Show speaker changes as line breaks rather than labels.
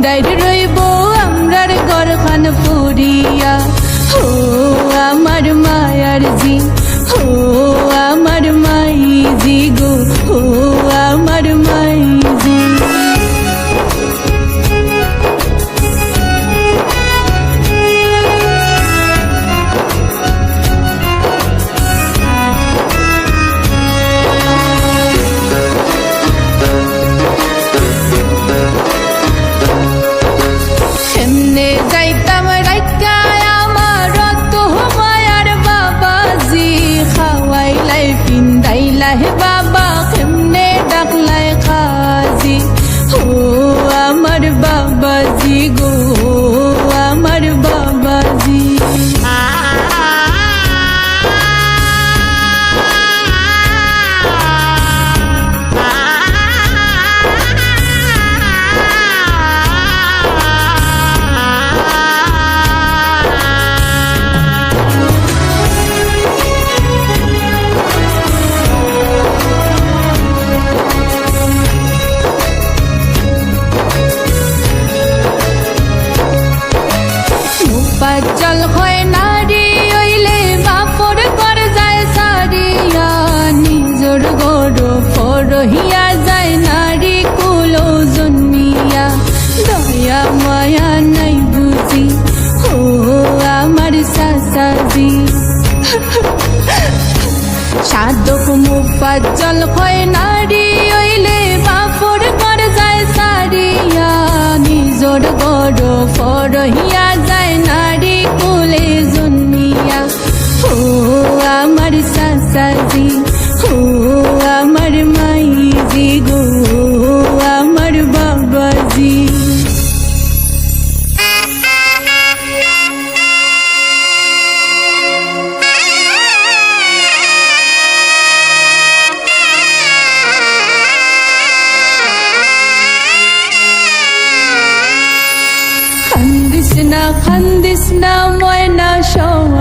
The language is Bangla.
দাইর রইব আমরার গরখান পুরিয়া। ও আমার মায়ার জি, ও আমার মাই জি গো, ও আমার মাই জি। এমনে যাইতাম রাইকা আমার তো মায়ার বাবাজি, খাওয়াইলাই পিন্দাইলাই বাবা কেমনে ডাকলাই খাজি। ও আমার বাবাজি গো, আমার বাবাজি। পাঁচল হয় নারী হইলে বাপর ঘর যায় সারিয়া, নিজর গড় পরহিয়া যায় নারী কুল জন্মিয়া। দয়া মায়া নাই বুঝি, ও আমার সাসাজি। সাধক মুফাজ্জল হয় নারী হইলে বাপর ঘর যায় সারিয়া, নিজর গড় পরহিয়া যায় নারী কুলে জন্মিয়া। ও আমার সাসাজি, ও আমার মাইজি গো, আমার বাবাজি। খান্দিস না ময়না সহ